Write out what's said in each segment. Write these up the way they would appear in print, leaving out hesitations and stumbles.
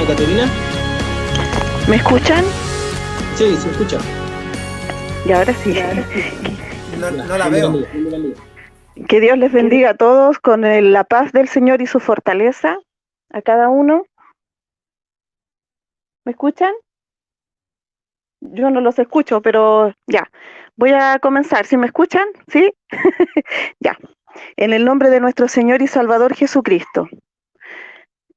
Caterina. ¿Me escuchan? Sí, se escucha. Y ahora sí. No la veo. Que Dios les bendiga a todos con la paz del Señor y su fortaleza a cada uno. ¿Me escuchan? Yo no los escucho, pero ya. Voy a comenzar. ¿Sí me escuchan? ¿Sí? Ya. En el nombre de nuestro Señor y Salvador Jesucristo.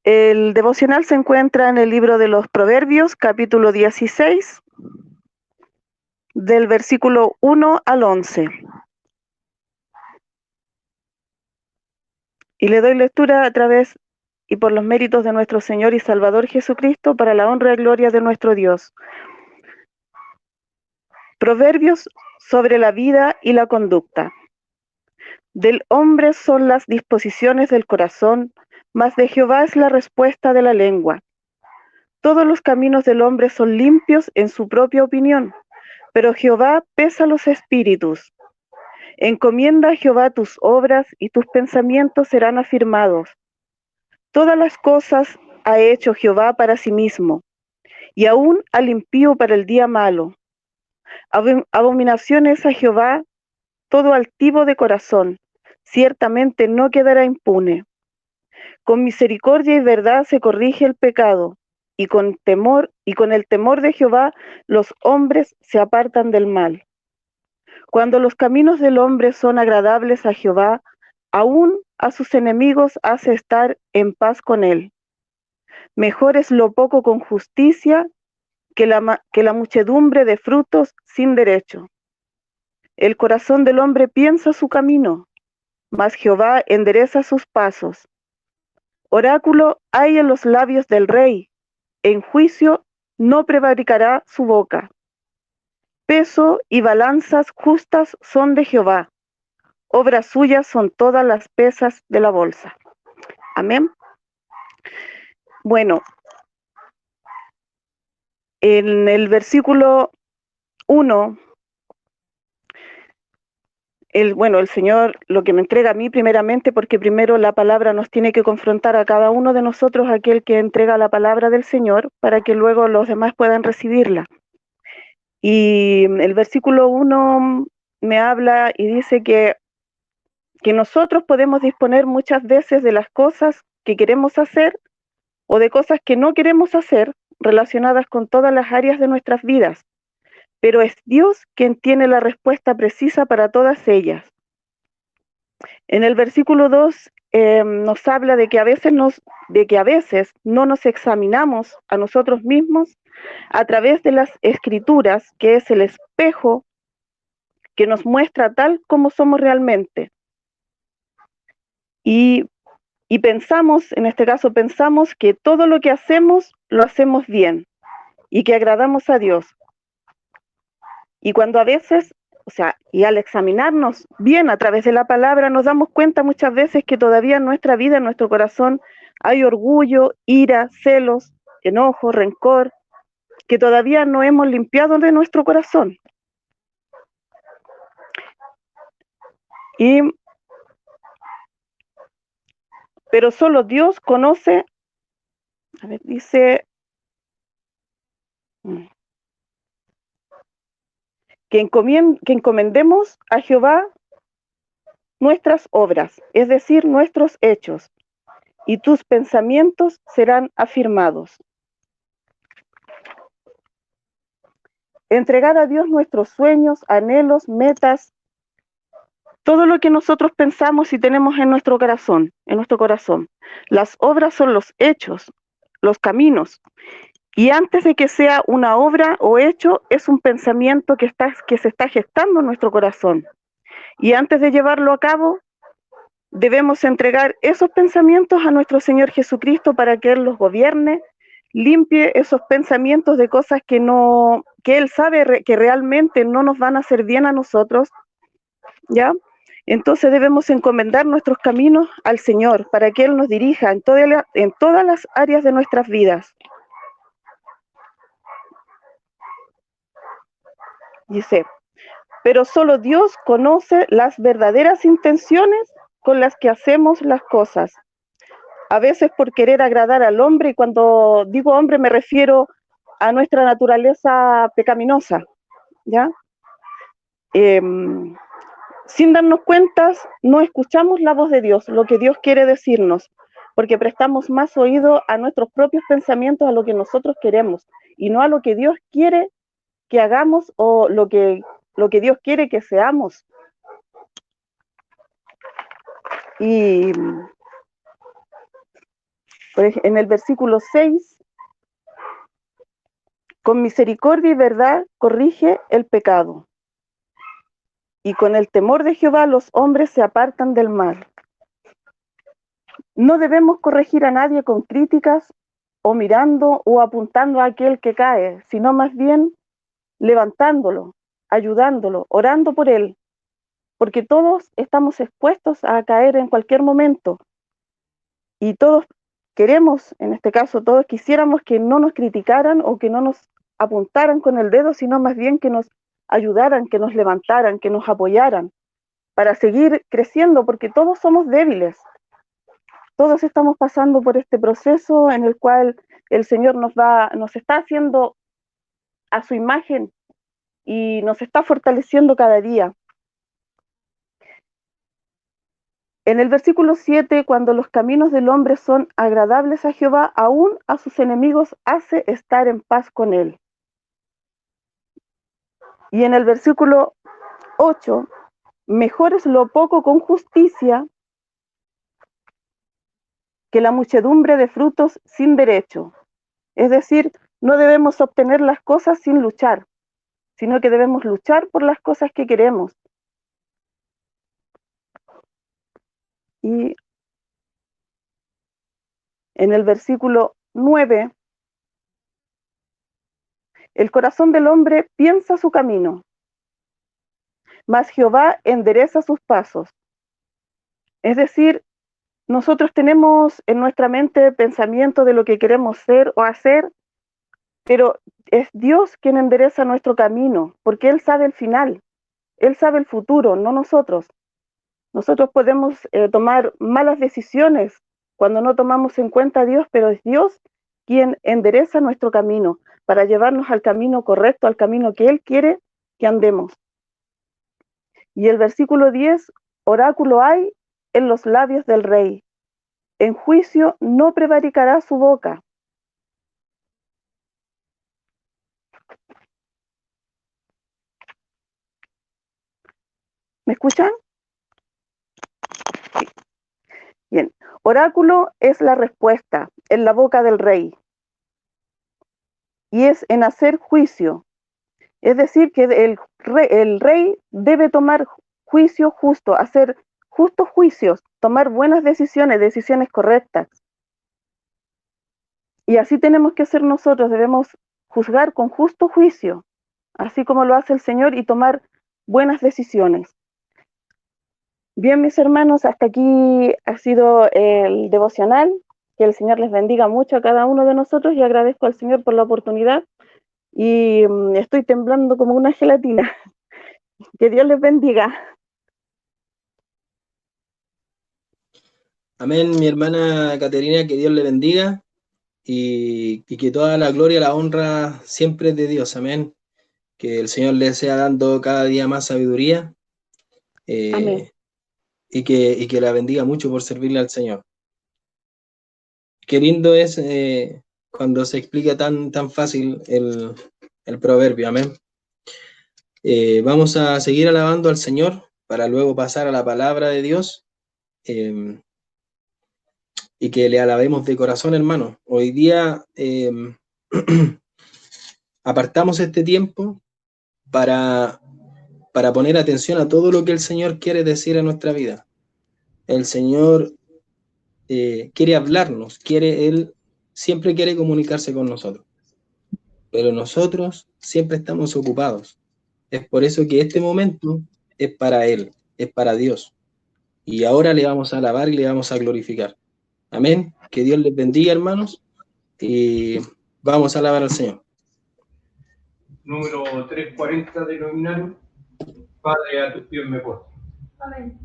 El devocional se encuentra en el libro de los Proverbios, capítulo 16, del versículo 1 al 11. Y le doy lectura a través y por los méritos de nuestro Señor y Salvador Jesucristo, para la honra y gloria de nuestro Dios. Proverbios sobre la vida y la conducta. Del hombre son las disposiciones del corazón, mas de Jehová es la respuesta de la lengua. Todos los caminos del hombre son limpios en su propia opinión, pero Jehová pesa los espíritus. Encomienda a Jehová tus obras y tus pensamientos serán afirmados. Todas las cosas ha hecho Jehová para sí mismo, y aún al impío para el día malo. Abominación es a Jehová todo altivo de corazón, ciertamente no quedará impune. Con misericordia y verdad se corrige el pecado, y con el temor de Jehová los hombres se apartan del mal. Cuando los caminos del hombre son agradables a Jehová, aún a sus enemigos hace estar en paz con él. Mejor es lo poco con justicia que la muchedumbre de frutos sin derecho. El corazón del hombre piensa su camino, mas Jehová endereza sus pasos. Oráculo hay en los labios del rey, en juicio no prevaricará su boca. Peso y balanzas justas son de Jehová, obras suyas son todas las pesas de la bolsa. Amén. Bueno, en el versículo 1, el Señor lo que me entrega a mí primeramente, porque primero la palabra nos tiene que confrontar a cada uno de nosotros, aquel que entrega la palabra del Señor, para que luego los demás puedan recibirla. Y el versículo 1 me habla y dice que nosotros podemos disponer muchas veces de las cosas que queremos hacer o de cosas que no queremos hacer relacionadas con todas las áreas de nuestras vidas, pero es Dios quien tiene la respuesta precisa para todas ellas. En el versículo 2 nos habla de que a veces no nos examinamos a nosotros mismos a través de las escrituras, que es el espejo que nos muestra tal como somos realmente. Y pensamos, en este caso pensamos que todo lo que hacemos, lo hacemos bien y que agradamos a Dios. Y cuando a veces, y al examinarnos bien a través de la palabra, nos damos cuenta muchas veces que todavía en nuestra vida, en nuestro corazón, hay orgullo, ira, celos, enojo, rencor, que todavía no hemos limpiado de nuestro corazón. Pero solo Dios conoce, dice que encomendemos a Jehová nuestras obras, es decir, nuestros hechos, y tus pensamientos serán afirmados. Entregar a Dios nuestros sueños, anhelos, metas, todo lo que nosotros pensamos y tenemos en nuestro corazón, Las obras son los hechos, los caminos. Y antes de que sea una obra o hecho, es un pensamiento que se está gestando en nuestro corazón. Y antes de llevarlo a cabo, debemos entregar esos pensamientos a nuestro Señor Jesucristo para que Él los gobierne, limpie esos pensamientos de cosas que Él sabe que realmente no nos van a hacer bien a nosotros, ¿ya? Entonces debemos encomendar nuestros caminos al Señor para que Él nos dirija en todas las áreas de nuestras vidas. Dice, pero solo Dios conoce las verdaderas intenciones con las que hacemos las cosas. a veces por querer agradar al hombre, y cuando digo hombre me refiero a nuestra naturaleza pecaminosa, ¿ya? Sin darnos cuenta, no escuchamos la voz de Dios, lo que Dios quiere decirnos, porque prestamos más oído a nuestros propios pensamientos, a lo que nosotros queremos, y no a lo que Dios quiere que hagamos o lo que Dios quiere que seamos. Y en el versículo 6, con misericordia y verdad corrige el pecado, y con el temor de Jehová los hombres se apartan del mal. No debemos corregir a nadie con críticas o mirando o apuntando a aquel que cae, sino más bien levantándolo, ayudándolo, orando por él, porque todos estamos expuestos a caer en cualquier momento, y todos queremos, en este caso todos quisiéramos que no nos criticaran o que no nos apuntaran con el dedo, sino más bien que nos ayudaran, que nos levantaran, que nos apoyaran para seguir creciendo, porque todos somos débiles. Todos estamos pasando por este proceso en el cual el Señor nos está haciendo a su imagen y nos está fortaleciendo cada día. En el versículo 7, cuando los caminos del hombre son agradables a Jehová, aún a sus enemigos hace estar en paz con él. Y en el versículo 8, mejor es lo poco con justicia que la muchedumbre de frutos sin derecho. Es decir, no debemos obtener las cosas sin luchar, sino que debemos luchar por las cosas que queremos. Y en el versículo 9, el corazón del hombre piensa su camino, mas Jehová endereza sus pasos. Es decir, nosotros tenemos en nuestra mente pensamiento de lo que queremos ser o hacer, pero es Dios quien endereza nuestro camino, porque Él sabe el final, Él sabe el futuro, no nosotros. Nosotros podemos tomar malas decisiones cuando no tomamos en cuenta a Dios, pero es Dios quien endereza nuestro camino para llevarnos al camino correcto, al camino que Él quiere que andemos. Y el versículo 10, oráculo hay en los labios del rey, en juicio no prevaricará su boca. ¿Me escuchan? Sí. Bien, oráculo es la respuesta en la boca del rey, y es en hacer juicio. Es decir, que el rey debe tomar juicio justo, hacer justos juicios, tomar buenas decisiones correctas. Y así tenemos que ser nosotros, debemos juzgar con justo juicio, así como lo hace el Señor, y tomar buenas decisiones. Bien, mis hermanos, hasta aquí ha sido el devocional. Que el Señor les bendiga mucho a cada uno de nosotros, y agradezco al Señor por la oportunidad. Y estoy temblando como una gelatina. Que Dios les bendiga. Amén, mi hermana Caterina, que Dios le bendiga y que toda la gloria, la honra siempre es de Dios. Amén. Que el Señor le sea dando cada día más sabiduría Amén. y que la bendiga mucho por servirle al Señor. Qué lindo es cuando se explica tan fácil el proverbio. Amén. Vamos a seguir alabando al Señor para luego pasar a la palabra de Dios. Y que le alabemos de corazón, hermano. Hoy día apartamos este tiempo para poner atención a todo lo que el Señor quiere decir en nuestra vida. El Señor quiere hablarnos, Él siempre quiere comunicarse con nosotros, pero nosotros siempre estamos ocupados. Es por eso que este momento es para Él, es para Dios. Y ahora le vamos a alabar y le vamos a glorificar. Amén. Que Dios les bendiga, hermanos. Y vamos a alabar al Señor. Número 340 del nominario. Padre, a tus pies me postro. Amén.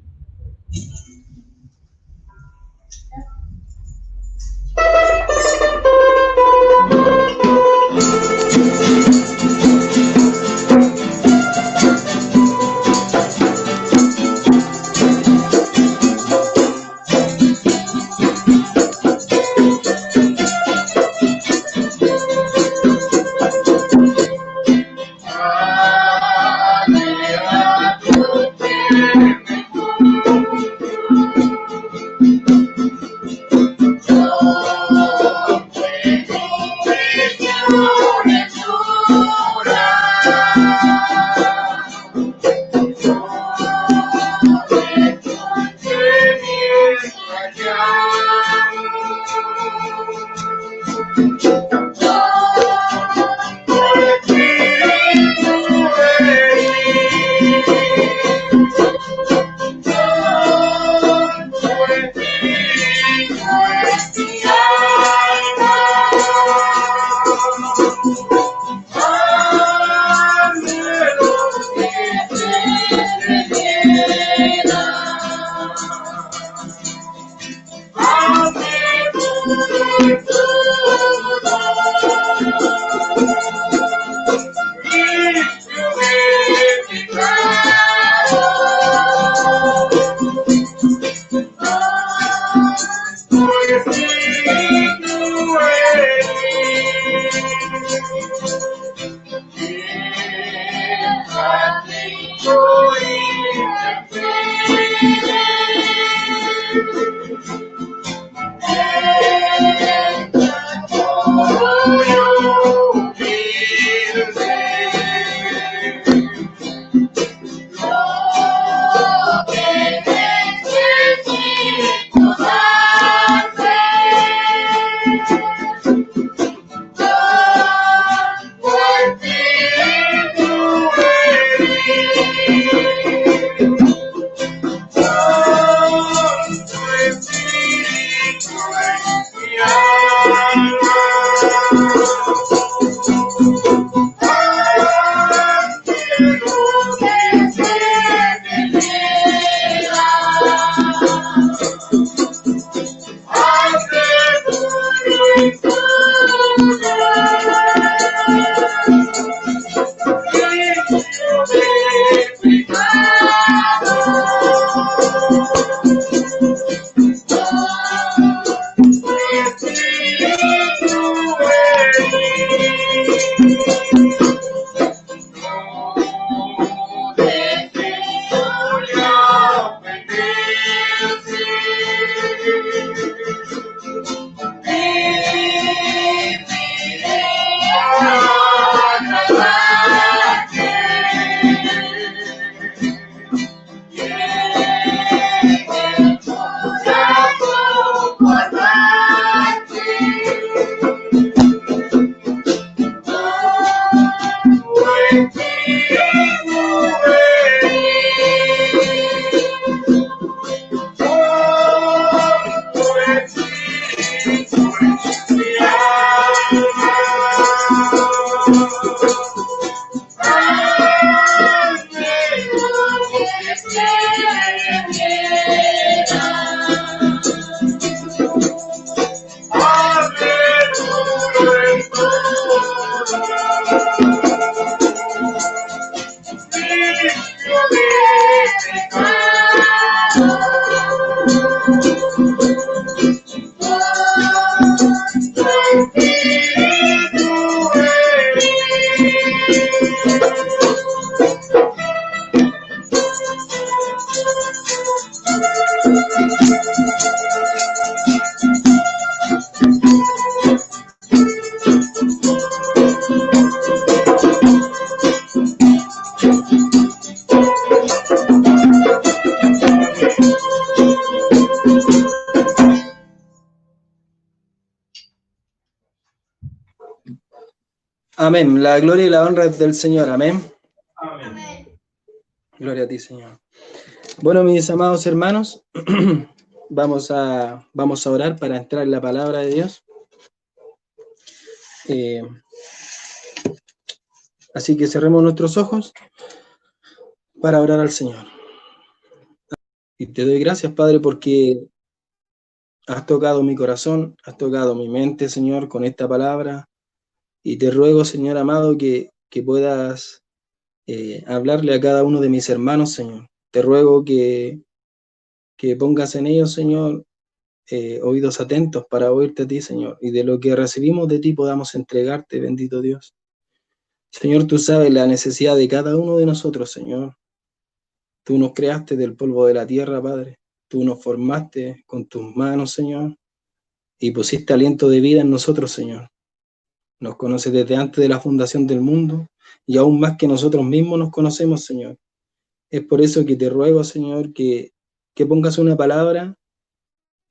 Amén. La gloria y la honra es del Señor. Amén. Amén. Gloria a ti, Señor. Bueno, mis amados hermanos, vamos a orar para entrar en la palabra de Dios. Así que cerremos nuestros ojos para orar al Señor. Y te doy gracias, Padre, porque has tocado mi corazón, has tocado mi mente, Señor, con esta palabra. Y te ruego, Señor amado, que puedas hablarle a cada uno de mis hermanos, Señor. Te ruego que pongas en ellos, Señor, oídos atentos para oírte a ti, Señor. Y de lo que recibimos de ti podamos entregarte, bendito Dios. Señor, tú sabes la necesidad de cada uno de nosotros, Señor. Tú nos creaste del polvo de la tierra, Padre. Tú nos formaste con tus manos, Señor, y pusiste aliento de vida en nosotros, Señor. Nos conoces desde antes de la fundación del mundo, y aún más que nosotros mismos nos conocemos, Señor. Es por eso que te ruego, Señor, que pongas una palabra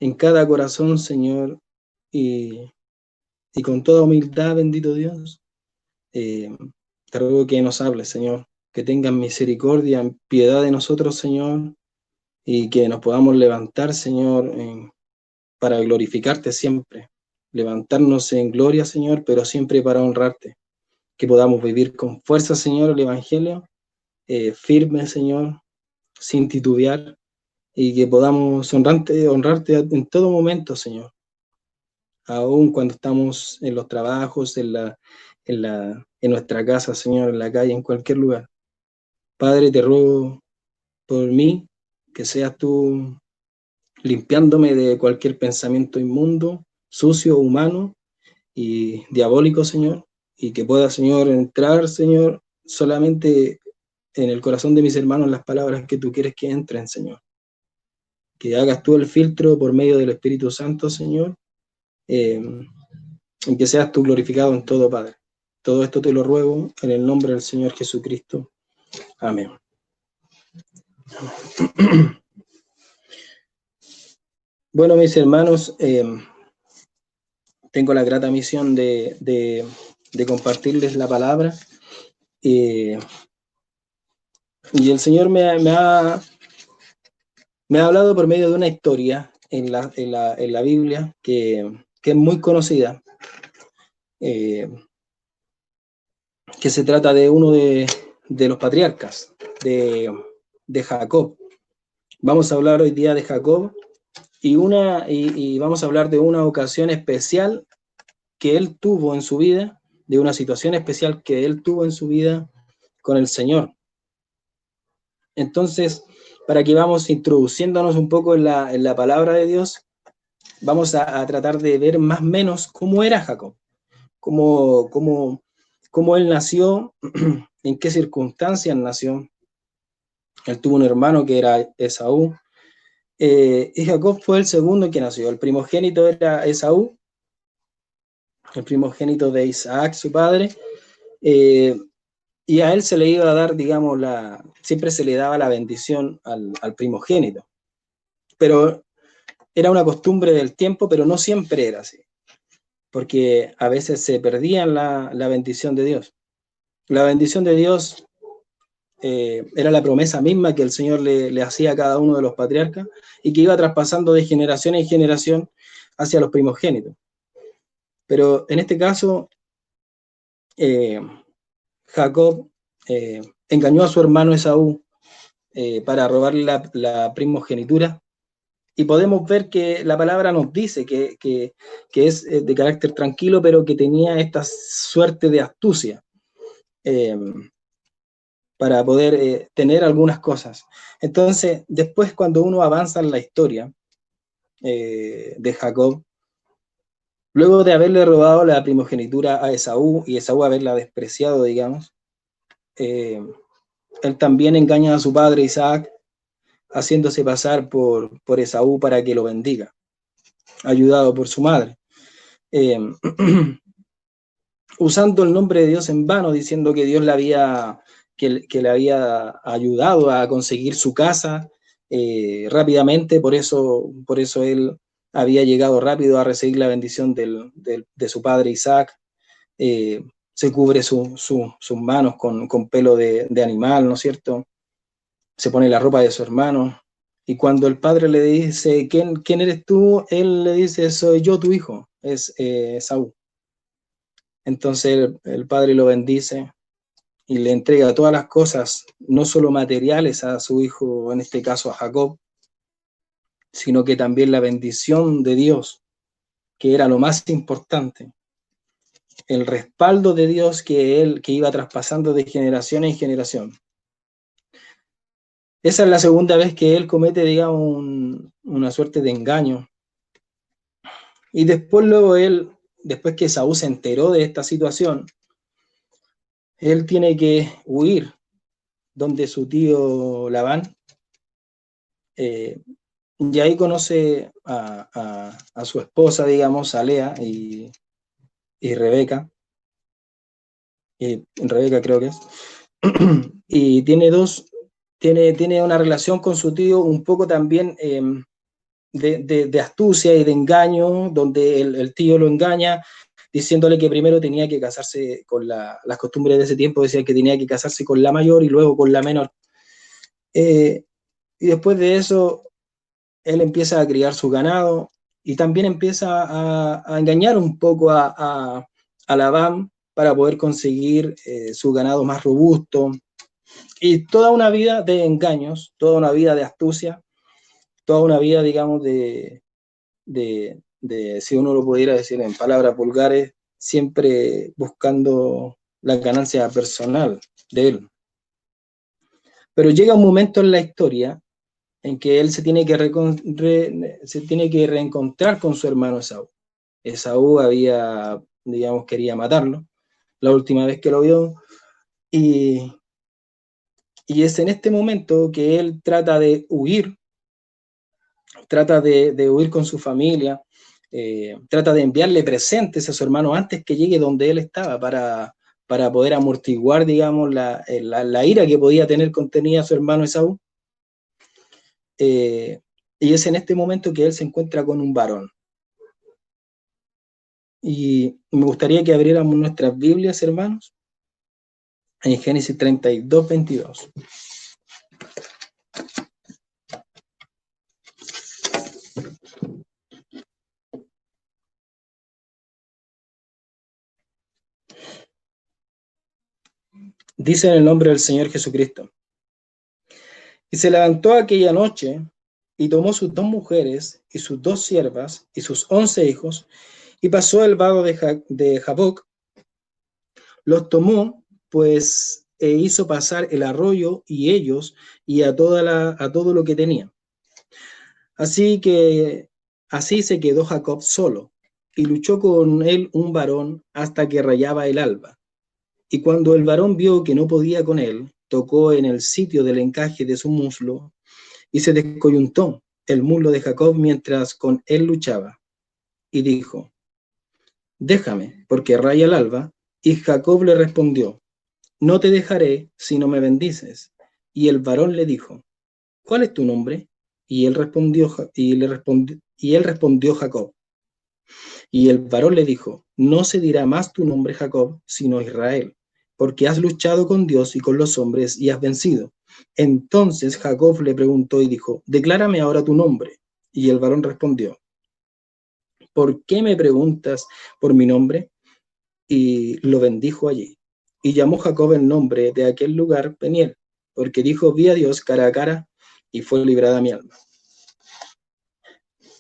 en cada corazón, Señor, y con toda humildad, bendito Dios, te ruego que nos hables, Señor, que tengas misericordia, piedad de nosotros, Señor, y que nos podamos levantar, Señor, para glorificarte siempre, levantarnos en gloria, Señor, pero siempre para honrarte, que podamos vivir con fuerza, Señor, el Evangelio, firme, Señor, sin titubear, y que podamos honrarte en todo momento, Señor, aún cuando estamos en los trabajos, en nuestra casa, Señor, en la calle, en cualquier lugar. Padre, te ruego por mí, que seas tú limpiándome de cualquier pensamiento inmundo, sucio, humano y diabólico, Señor, y que pueda, Señor, entrar, Señor, solamente en el corazón de mis hermanos las palabras que tú quieres que entren, Señor. Que hagas tú el filtro por medio del Espíritu Santo, Señor, y que seas tú glorificado en todo, Padre. Todo esto te lo ruego en el nombre del Señor Jesucristo. Amén. Bueno, mis hermanos, tengo la grata misión de compartirles la palabra. Y el Señor me ha hablado por medio de una historia en la Biblia que es muy conocida, que se trata de uno de los patriarcas, de Jacob. Vamos a hablar hoy día de Jacob y vamos a hablar de una ocasión especial que él tuvo en su vida, de una situación especial que él tuvo en su vida con el Señor. Entonces, para que vamos introduciéndonos un poco en la palabra de Dios, vamos a tratar de ver más o menos cómo era Jacob, cómo él nació, en qué circunstancias nació. Él tuvo un hermano que era Esaú, y Jacob fue el segundo que nació. El primogénito era Esaú, el primogénito de Isaac, su padre, y a él se le iba a dar, digamos, siempre se le daba la bendición al primogénito. Pero era una costumbre del tiempo, pero no siempre era así, porque a veces se perdía la bendición de Dios. La bendición de Dios era la promesa misma que el Señor le hacía a cada uno de los patriarcas y que iba traspasando de generación en generación hacia los primogénitos. Pero en este caso, Jacob engañó a su hermano Esaú para robarle la primogenitura, y podemos ver que la palabra nos dice que es de carácter tranquilo, pero que tenía esta suerte de astucia para poder tener algunas cosas. Entonces, después cuando uno avanza en la historia de Jacob, luego de haberle robado la primogenitura a Esaú y Esaú haberla despreciado, digamos, él también engaña a su padre Isaac, haciéndose pasar por Esaú para que lo bendiga, ayudado por su madre. Usando el nombre de Dios en vano, diciendo que Dios que le había ayudado a conseguir su casa rápidamente, por eso él había llegado rápido a recibir la bendición de su padre Isaac. Se cubre sus manos con pelo de animal, ¿no es cierto? Se pone la ropa de su hermano, y cuando el padre le dice, ¿quién eres tú? Él le dice, soy yo, tu hijo, es Saúl. Entonces el padre lo bendice y le entrega todas las cosas, no solo materiales a su hijo, en este caso a Jacob, sino que también la bendición de Dios, que era lo más importante, el respaldo de Dios que iba traspasando de generación en generación. Esa es la segunda vez que él comete, digamos, una suerte de engaño. Y después después que Saúl se enteró de esta situación, él tiene que huir donde su tío Labán, y ahí conoce a su esposa, digamos, a Lea y Rebeca, Rebeca creo que es, y tiene una relación con su tío un poco también de astucia y de engaño, donde el tío lo engaña, diciéndole que primero tenía que casarse con las costumbres de ese tiempo, decían que tenía que casarse con la mayor y luego con la menor. Y después de eso, él empieza a criar su ganado y también empieza a engañar un poco a Labán para poder conseguir su ganado más robusto. Y toda una vida de engaños, toda una vida de astucia, toda una vida, digamos, si uno lo pudiera decir en palabras vulgares, siempre buscando la ganancia personal de él. Pero llega un momento en la historia en que él se tiene que reencontrar con su hermano Esaú. Esaú quería matarlo la última vez que lo vio, y es en este momento que él trata de huir con su familia, trata de enviarle presentes a su hermano antes que llegue donde él estaba para poder amortiguar, digamos, la ira que podía tener contenida su hermano Esaú. Y es en este momento que él se encuentra con un varón. Y me gustaría que abriéramos nuestras Biblias, hermanos, en Génesis 32, 22. Dice en el nombre del Señor Jesucristo. Y se levantó aquella noche y tomó sus 2 mujeres y sus 2 siervas y sus 11 hijos y pasó el vado de Jaboc. Los tomó, pues, e hizo pasar el arroyo y ellos y a todo lo que tenían. Así se quedó Jacob solo y luchó con él un varón hasta que rayaba el alba. Y cuando el varón vio que no podía con él, tocó en el sitio del encaje de su muslo y se descoyuntó el muslo de Jacob mientras con él luchaba. Y dijo, déjame, porque raya el alba. Y Jacob le respondió, no te dejaré si no me bendices. Y el varón le dijo, ¿cuál es tu nombre? Y él respondió Jacob. Y el varón le dijo, no se dirá más tu nombre Jacob, sino Israel, porque has luchado con Dios y con los hombres y has vencido. Entonces Jacob le preguntó y dijo, declárame ahora tu nombre. Y el varón respondió, ¿por qué me preguntas por mi nombre? Y lo bendijo allí. Y llamó Jacob el nombre de aquel lugar Peniel, porque dijo, vi a Dios cara a cara y fue librada mi alma.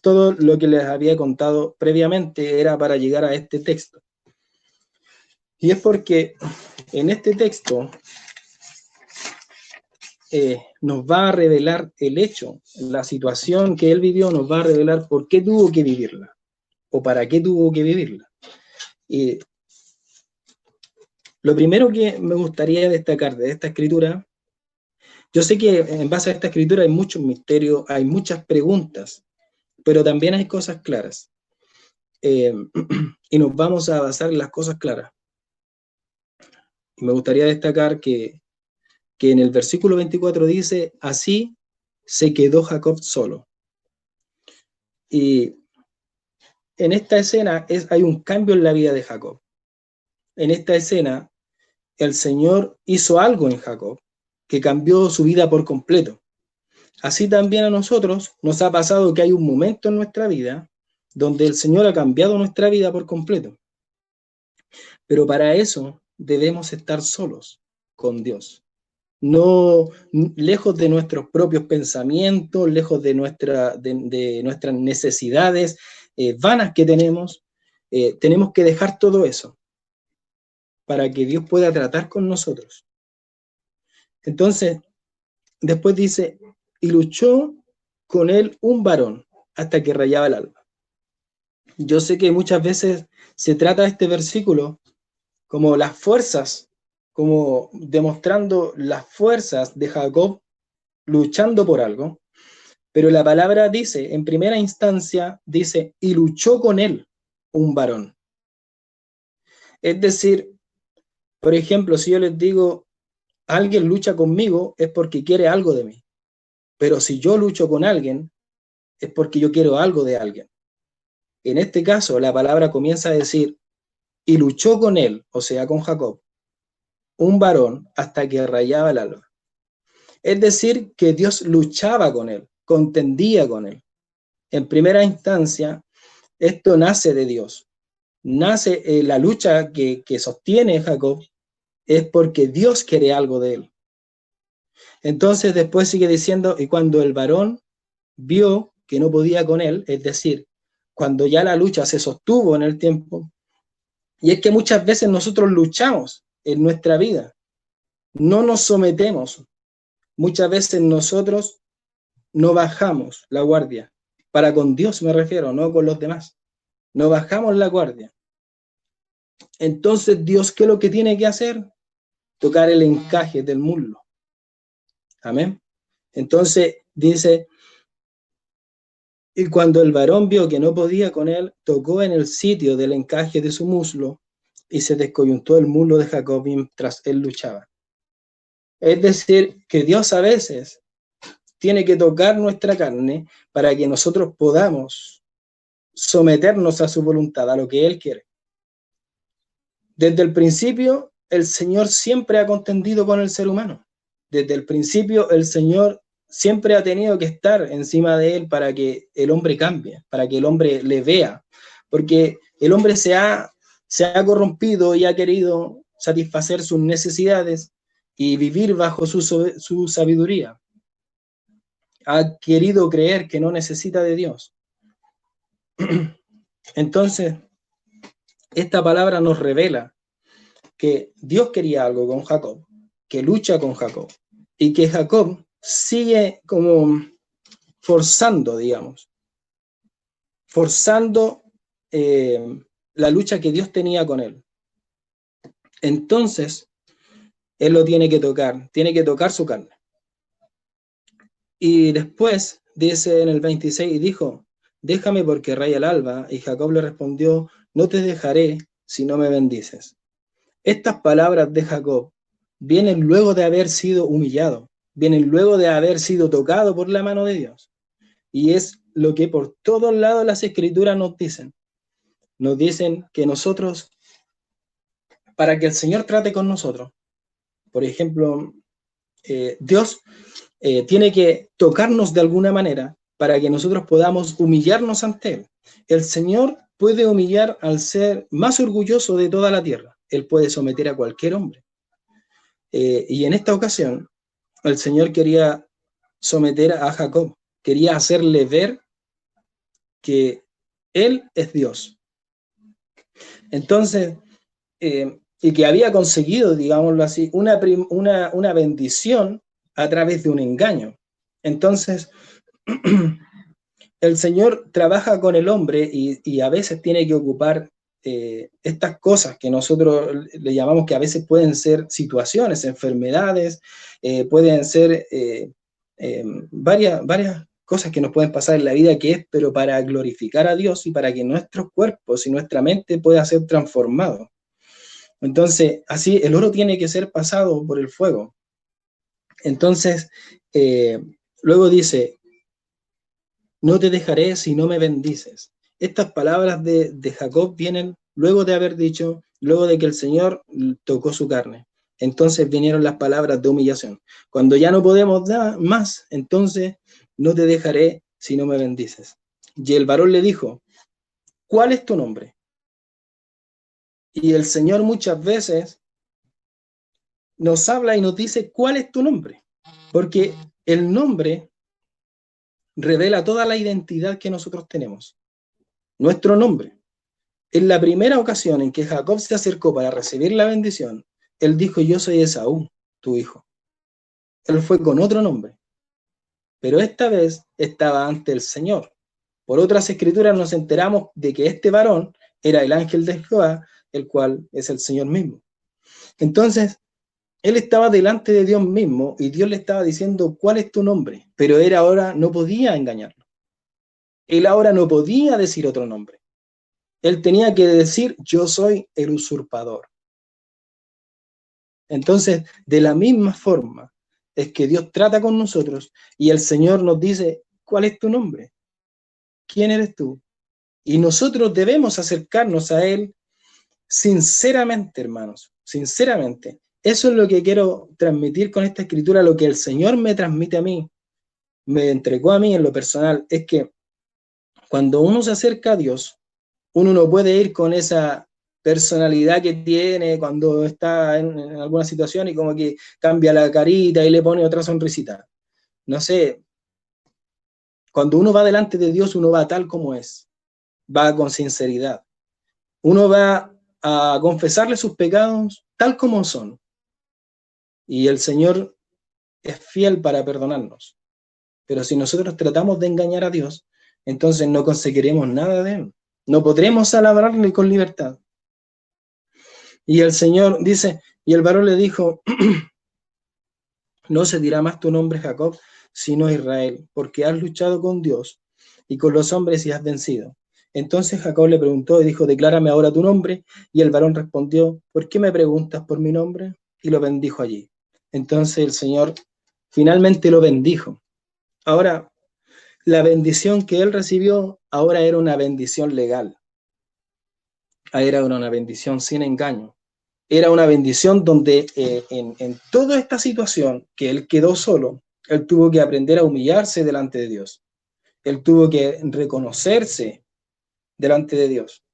Todo lo que les había contado previamente era para llegar a este texto. Y es porque en este texto nos va a revelar el hecho, la situación que él vivió, nos va a revelar por qué tuvo que vivirla o para qué tuvo que vivirla. Y lo primero que me gustaría destacar de esta escritura, yo sé que en base a esta escritura hay muchos misterios, hay muchas preguntas, pero también hay cosas claras. Y nos vamos a basar en las cosas claras. Y me gustaría destacar que en el versículo 24 dice, así se quedó Jacob solo. Y en esta escena hay un cambio en la vida de Jacob. En esta escena, el Señor hizo algo en Jacob que cambió su vida por completo. Así también a nosotros nos ha pasado que hay un momento en nuestra vida donde el Señor ha cambiado nuestra vida por completo. Pero para eso debemos estar solos con Dios. No lejos de nuestros propios pensamientos, lejos de nuestras necesidades vanas que tenemos que dejar todo eso para que Dios pueda tratar con nosotros. Entonces, después dice, y luchó con él un varón hasta que rayaba el alba. Yo sé que muchas veces se trata este versículo como las fuerzas, como demostrando las fuerzas de Jacob luchando por algo, pero la palabra dice, en primera instancia, dice, y luchó con él un varón. Es decir, por ejemplo, si yo les digo, alguien lucha conmigo, es porque quiere algo de mí. Pero si yo lucho con alguien, es porque yo quiero algo de alguien. En este caso, la palabra comienza a decir, y luchó con él, o sea, con Jacob, un varón hasta que rayaba el alba. Es decir, que Dios luchaba con él, contendía con él. En primera instancia, esto nace de Dios. Nace la lucha que sostiene Jacob, es porque Dios quiere algo de él. Entonces después sigue diciendo, y cuando el varón vio que no podía con él, es decir, cuando ya la lucha se sostuvo en el tiempo, y es que muchas veces nosotros luchamos en nuestra vida, no nos sometemos, muchas veces nosotros no bajamos la guardia, para con Dios me refiero, no con los demás, no bajamos la guardia. Entonces Dios, ¿qué es lo que tiene que hacer? Tocar el encaje del muslo. Amén. Entonces dice, Y cuando el varón vio que no podía con él, tocó en el sitio del encaje de su muslo y se descoyuntó el muslo de Jacob mientras él luchaba. Es decir, que Dios a veces tiene que tocar nuestra carne para que nosotros podamos someternos a su voluntad, a lo que Él quiere. Desde el principio, el Señor siempre ha contendido con el ser humano. Desde el principio, el Señor siempre ha tenido que estar encima de él para que el hombre cambie, para que el hombre le vea, porque el hombre se ha corrompido y ha querido satisfacer sus necesidades y vivir bajo su sabiduría. Ha querido creer que no necesita de Dios. Entonces, esta palabra nos revela que Dios quería algo con Jacob, que lucha con Jacob, y que Jacob sigue como forzando, digamos, forzando la lucha que Dios tenía con él. Entonces, él lo tiene que tocar su carne. Y después dice en el 26, y dijo, déjame porque raya el alba, y Jacob le respondió, no te dejaré si no me bendices. Estas palabras de Jacob vienen luego de haber sido humillado, vienen luego de haber sido tocado por la mano de Dios. Y es lo que por todos lados las escrituras nos dicen. Nos dicen que nosotros, para que el Señor trate con nosotros, por ejemplo, Dios tiene que tocarnos de alguna manera para que nosotros podamos humillarnos ante Él. El Señor puede humillar al ser más orgulloso de toda la tierra. Él puede someter a cualquier hombre. Y en esta ocasión, el Señor quería someter a Jacob, quería hacerle ver que Él es Dios. Entonces, y que había conseguido, digámoslo así, una bendición a través de un engaño. Entonces, el Señor trabaja con el hombre y a veces tiene que ocupar estas cosas que nosotros le llamamos, que a veces pueden ser situaciones, enfermedades, pueden ser varias cosas que nos pueden pasar en la vida, que es, pero para glorificar a Dios y para que nuestros cuerpos y nuestra mente pueda ser transformado. Entonces, así el oro tiene que ser pasado por el fuego. Entonces, luego dice, no te dejaré si no me bendices. Estas palabras de Jacob vienen luego de haber dicho, luego de que el Señor tocó su carne. Entonces vinieron las palabras de humillación. Cuando ya no podemos dar más, entonces no te dejaré si no me bendices. Y el varón le dijo, ¿cuál es tu nombre? Y el Señor muchas veces nos habla y nos dice, ¿cuál es tu nombre? Porque el nombre revela toda la identidad que nosotros tenemos. Nuestro nombre. En la primera ocasión en que Jacob se acercó para recibir la bendición, él dijo, yo soy Esaú, tu hijo. Él fue con otro nombre, pero esta vez estaba ante el Señor. Por otras escrituras nos enteramos de que este varón era el ángel de Jehová, el cual es el Señor mismo. Entonces, él estaba delante de Dios mismo y Dios le estaba diciendo, ¿cuál es tu nombre? Pero él ahora no podía engañarlo. Él ahora no podía decir otro nombre. Él tenía que decir, yo soy el usurpador. Entonces, de la misma forma es que Dios trata con nosotros y el Señor nos dice, ¿cuál es tu nombre? ¿Quién eres tú? Y nosotros debemos acercarnos a Él sinceramente, hermanos, sinceramente. Eso es lo que quiero transmitir con esta escritura, lo que el Señor me transmite a mí, me entregó a mí en lo personal, es que cuando uno se acerca a Dios, uno no puede ir con esa personalidad que tiene cuando está en alguna situación y como que cambia la carita y le pone otra sonrisita. No sé, cuando uno va delante de Dios, uno va tal como es, va con sinceridad. Uno va a confesarle sus pecados tal como son. Y el Señor es fiel para perdonarnos. Pero si nosotros tratamos de engañar a Dios, entonces no conseguiremos nada de Él. No podremos alabarle con libertad. Y el Señor dice, y el varón le dijo, no se dirá más tu nombre Jacob, sino Israel, porque has luchado con Dios y con los hombres y has vencido. Entonces Jacob le preguntó y dijo, declárame ahora tu nombre. Y el varón respondió, ¿por qué me preguntas por mi nombre? Y lo bendijo allí. Entonces el Señor finalmente lo bendijo. Ahora, la bendición que él recibió ahora era una bendición legal. Era una bendición sin engaño. Era una bendición donde en toda esta situación que él quedó solo, él tuvo que aprender a humillarse delante de Dios. Él tuvo que reconocerse delante de Dios.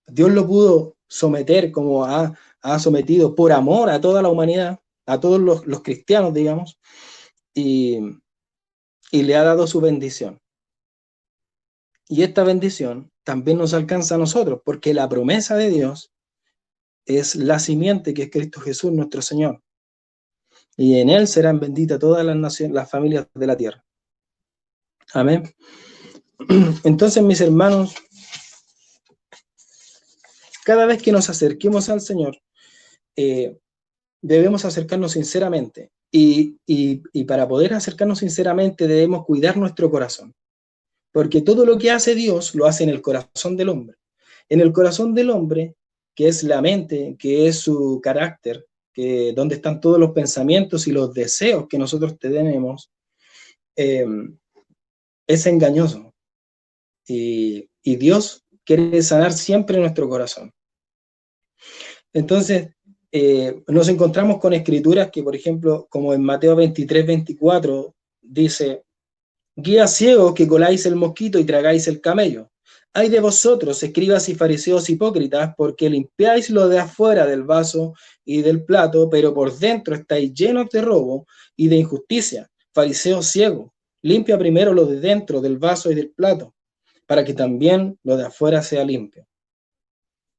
Dios lo pudo someter como ha sometido por amor a toda la humanidad, a todos los cristianos, digamos, y le ha dado su bendición. Y esta bendición también nos alcanza a nosotros, porque la promesa de Dios es la simiente que es Cristo Jesús, nuestro Señor. Y en Él serán benditas todas las naciones, las familias de la tierra. Amén. Entonces, mis hermanos, cada vez que nos acerquemos al Señor, debemos acercarnos sinceramente. Y para poder acercarnos sinceramente debemos cuidar nuestro corazón. Porque todo lo que hace Dios lo hace en el corazón del hombre. En el corazón del hombre, que es la mente, que es su carácter, que donde están todos los pensamientos y los deseos que nosotros tenemos, es engañoso. Y Dios quiere sanar siempre nuestro corazón. Entonces, nos encontramos con escrituras que, por ejemplo, como en Mateo 23, 24, dice, guías ciegos que coláis el mosquito y tragáis el camello. Ay de vosotros, escribas y fariseos hipócritas, porque limpiáis lo de afuera del vaso y del plato, pero por dentro estáis llenos de robo y de injusticia. Fariseos ciegos, limpia primero lo de dentro del vaso y del plato, para que también lo de afuera sea limpio.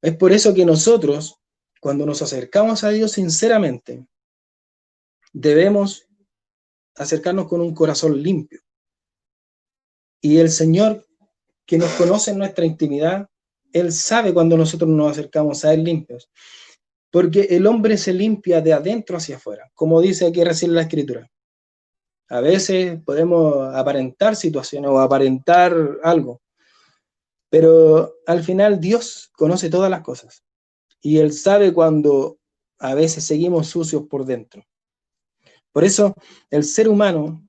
Es por eso que nosotros, cuando nos acercamos a Dios sinceramente, debemos acercarnos con un corazón limpio. Y el Señor, que nos conoce en nuestra intimidad, Él sabe cuando nosotros nos acercamos a Él limpios. Porque el hombre se limpia de adentro hacia afuera, como dice aquí recién la Escritura. A veces podemos aparentar situaciones o aparentar algo, pero al final Dios conoce todas las cosas. Y Él sabe cuando a veces seguimos sucios por dentro. Por eso el ser humano,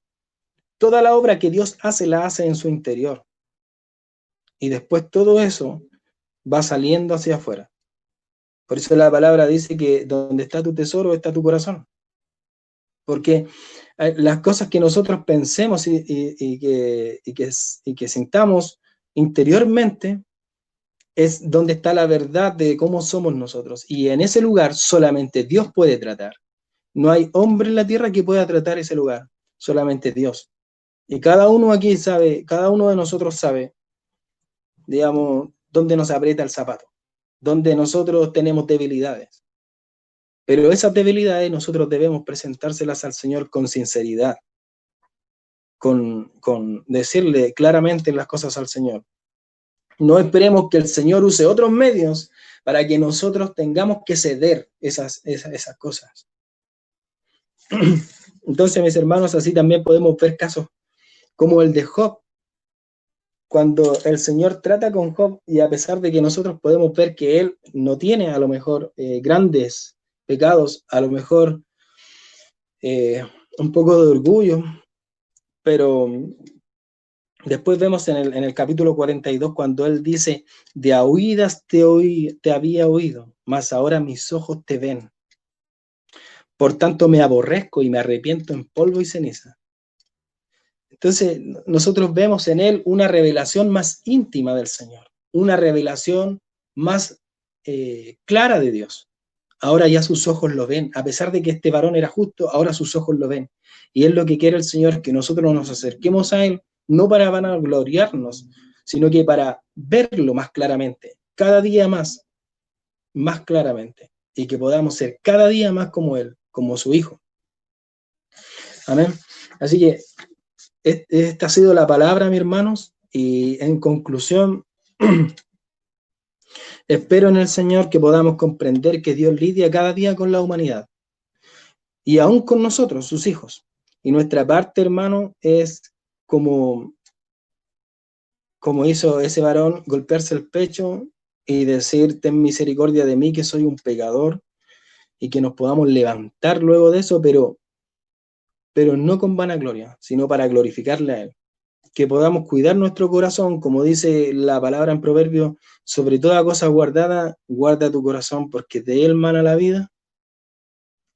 toda la obra que Dios hace, la hace en su interior. Y después todo eso va saliendo hacia afuera. Por eso la palabra dice que donde está tu tesoro está tu corazón. Porque las cosas que nosotros pensemos y que sintamos interiormente es donde está la verdad de cómo somos nosotros. Y en ese lugar solamente Dios puede tratar. No hay hombre en la tierra que pueda tratar ese lugar, solamente Dios. Y cada uno aquí sabe, cada uno de nosotros sabe, digamos, dónde nos aprieta el zapato, dónde nosotros tenemos debilidades. Pero esas debilidades nosotros debemos presentárselas al Señor con sinceridad, con decirle claramente las cosas al Señor. No esperemos que el Señor use otros medios para que nosotros tengamos que ceder esas cosas. Entonces, mis hermanos, así también podemos ver casos como el de Job, cuando el Señor trata con Job y a pesar de que nosotros podemos ver que él no tiene a lo mejor grandes pecados, a lo mejor un poco de orgullo, pero después vemos en el capítulo 42 cuando él dice, de a oídas te había oído, mas ahora mis ojos te ven. Por tanto me aborrezco y me arrepiento en polvo y ceniza. Entonces nosotros vemos en él una revelación más íntima del Señor, una revelación más clara de Dios. Ahora ya sus ojos lo ven, a pesar de que este varón era justo, ahora sus ojos lo ven. Y es lo que quiere el Señor, que nosotros nos acerquemos a Él, no para vanagloriarnos, sino que para verlo más claramente, cada día más claramente, y que podamos ser cada día más como Él, como su Hijo. Amén. Así que esta ha sido la palabra, mis hermanos, y en conclusión, espero en el Señor que podamos comprender que Dios lidia cada día con la humanidad, y aún con nosotros, sus hijos. Y nuestra parte, hermano, es como como hizo ese varón, golpearse el pecho y decir, ten misericordia de mí, que soy un pecador, y que nos podamos levantar luego de eso, pero no con vanagloria, sino para glorificarle a Él. Que podamos cuidar nuestro corazón, como dice la palabra en Proverbios, sobre toda cosa guardada, guarda tu corazón, porque de él mana la vida,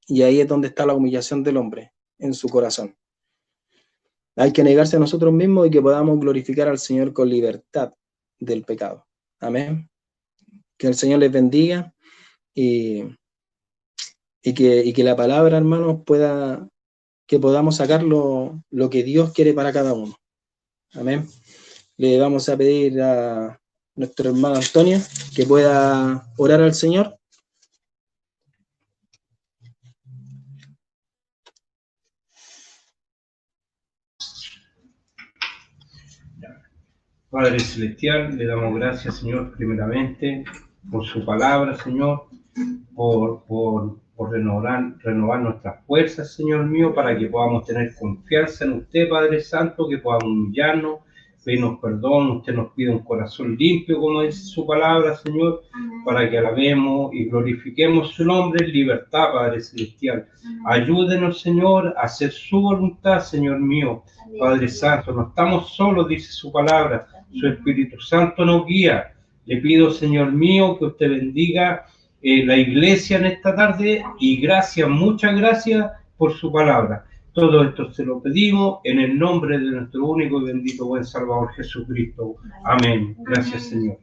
y ahí es donde está la humillación del hombre, en su corazón. Hay que negarse a nosotros mismos y que podamos glorificar al Señor con libertad del pecado. Amén. Que el Señor les bendiga y que la palabra, hermanos, que podamos sacar lo que Dios quiere para cada uno. Amén. Le vamos a pedir a nuestro hermano Antonio que pueda orar al Señor. Padre Celestial, le damos gracias, Señor, primeramente por su palabra, Señor, por renovar nuestras fuerzas, Señor mío, para que podamos tener confianza en usted, Padre Santo, que podamos humillarnos, pedirnos perdón. Usted nos pide un corazón limpio, como dice su palabra, Señor, para que alabemos y glorifiquemos su nombre en libertad, Padre Celestial. Ayúdenos, Señor, a hacer su voluntad, Señor mío, Padre Santo. No estamos solos, dice su palabra, su Espíritu Santo nos guía. Le pido, Señor mío, que usted bendiga la iglesia en esta tarde, y gracias, muchas gracias por su palabra. Todo esto se lo pedimos en el nombre de nuestro único y bendito buen Salvador Jesucristo. Amén. Gracias, Señor.